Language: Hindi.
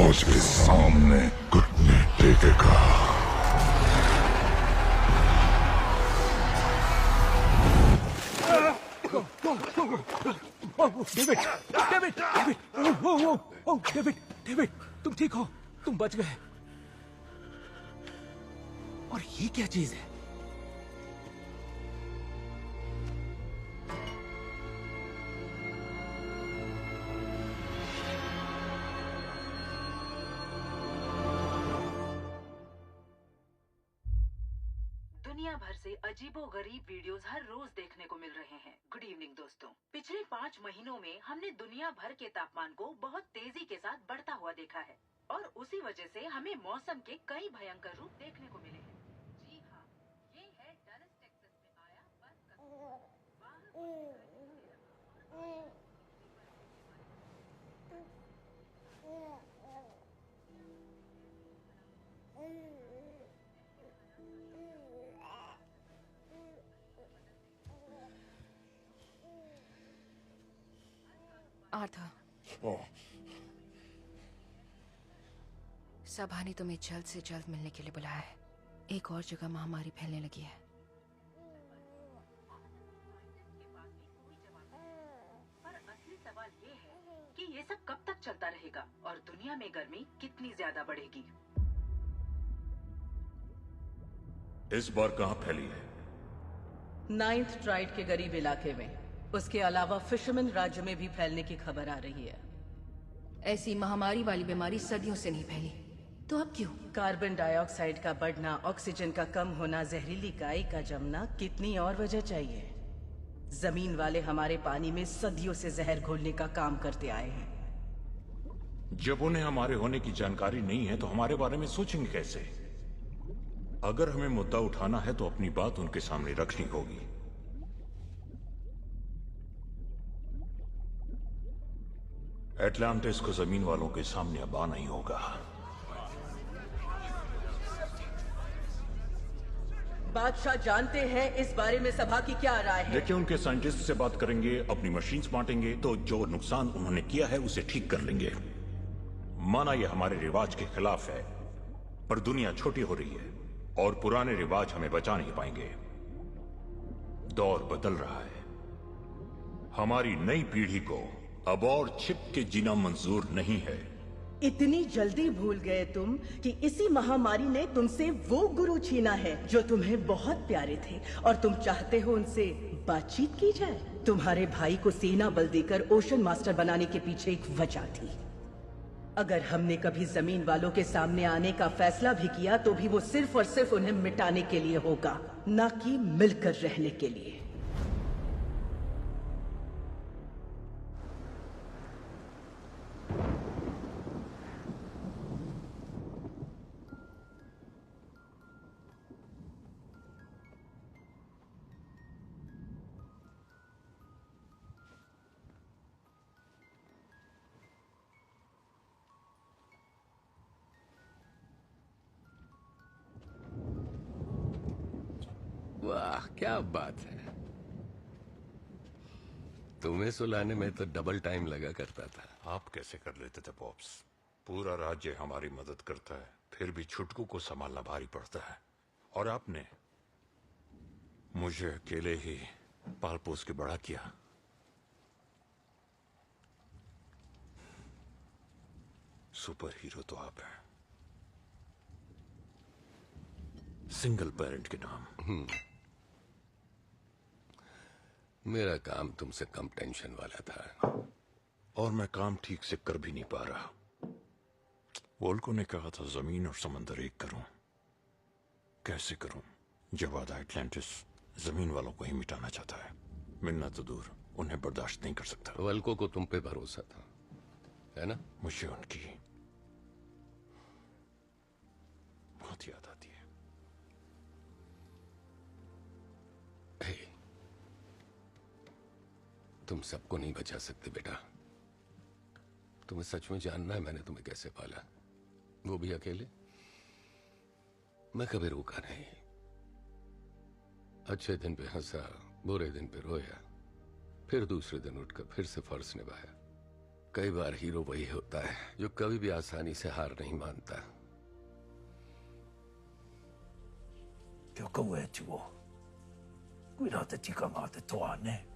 मुझे सामने घुटने टेकेगा। David, David, David, David, David, तुम ठीक हो? तुम बच गए। और ये क्या चीज है? दुनिया भर से अजीबोगरीब वीडियोस हर रोज देखने को मिल रहे हैं। गुड इवनिंग दोस्तों। पिछले 5 महीनों में हमने दुनिया भर के तापमान को बहुत तेजी के साथ बढ़ता हुआ देखा है और उसी वजह से हमें मौसम के कई भयंकर रूप देखने को मिले हैं। जी हाँ, ये है डलस टेक्सास में आया बर्फ का आर्थर, ओह, सभा ने तुम्हें जल्द से जल्द मिलने के लिए बुलाया है। एक और जगह महामारी फैलने लगी है। पर असली सवाल ये है कि ये सब कब तक चलता रहेगा और दुनिया में गर्मी कितनी ज्यादा बढ़ेगी। इस बार कहाँ फैली है? 9th ट्राइड के करीब इलाके में। उसके अलावा फिशरमैन राज्य में भी फैलने की खबर आ रही है। ऐसी महामारी वाली बीमारी सदियों से नहीं फैली, तो अब क्यों? कार्बन डाइऑक्साइड का बढ़ना, ऑक्सीजन का कम होना, जहरीली गाय का जमना, कितनी और वजह चाहिए। जमीन वाले हमारे पानी में सदियों से जहर घोलने का काम करते आए हैं। जब उन्हें हमारे होने की जानकारी नहीं है तो हमारे बारे में सोचेंगे कैसे? अगर हमें मुद्दा उठाना है तो अपनी बात उनके सामने रखनी होगी। एटलांटिस को जमीन वालों के सामने अब आना ही होगा। बादशाह जानते हैं इस बारे में सभा की क्या राय है। देखिए, उनके साइंटिस्ट से बात करेंगे, अपनी मशीन्स बांटेंगे तो जो नुकसान उन्होंने किया है उसे ठीक कर लेंगे। माना यह हमारे रिवाज के खिलाफ है, पर दुनिया छोटी हो रही है और पुराने रिवाज हमें बचा नहीं पाएंगे। दौर बदल रहा है। हमारी नई पीढ़ी को अब और छिप के जीना मंजूर नहीं है। इतनी जल्दी भूल गए तुम कि इसी महामारी ने तुमसे वो गुरु छीना है जो तुम्हें बहुत प्यारे थे और तुम चाहते हो उनसे बातचीत की जाए। तुम्हारे भाई को सेना बल देकर ओशन मास्टर बनाने के पीछे एक वजह थी। अगर हमने कभी जमीन वालों के सामने आने का फैसला भी किया तो भी वो सिर्फ और सिर्फ उन्हें मिटाने के लिए होगा, ना कि मिलकर रहने के लिए। वाह, क्या बात है। तुम्हें सुलाने में तो डबल टाइम लगा करता था। आप कैसे कर लेते थे पॉप्स? पूरा राज्य हमारी मदद करता है, फिर भी छुटकू को संभालना भारी पड़ता है। और आपने मुझे अकेले ही पाल पोस के बड़ा किया। सुपर हीरो तो आप हैं, सिंगल पेरेंट के नाम। मेरा काम तुमसे कम टेंशन वाला था और मैं काम ठीक से कर भी नहीं पा रहा। वोल्को ने कहा था जमीन और समंदर एक करूं। कैसे करूं जब आधा एटलांटिस जमीन वालों को ही मिटाना चाहता है? मिलना तो दूर, उन्हें बर्दाश्त नहीं कर सकता। वल्को को तुम पे भरोसा था, है ना? मुझे उनकी बहुत याद आती है। हे, तुम सबको नहीं बचा सकते बेटा। तुम्हें सच में जानना है मैंने तुम्हें कैसे पाला, वो भी अकेले। मैं कभी रुका नहीं। अच्छे दिन पे हंसा, बुरे दिन पे रोया, फिर दूसरे दिन उठकर फिर से फर्ज निभाया। कई बार हीरो वही होता है जो कभी भी आसानी से हार नहीं मानता। 叫高嘅住喎，攰下得自己牙得斷呢。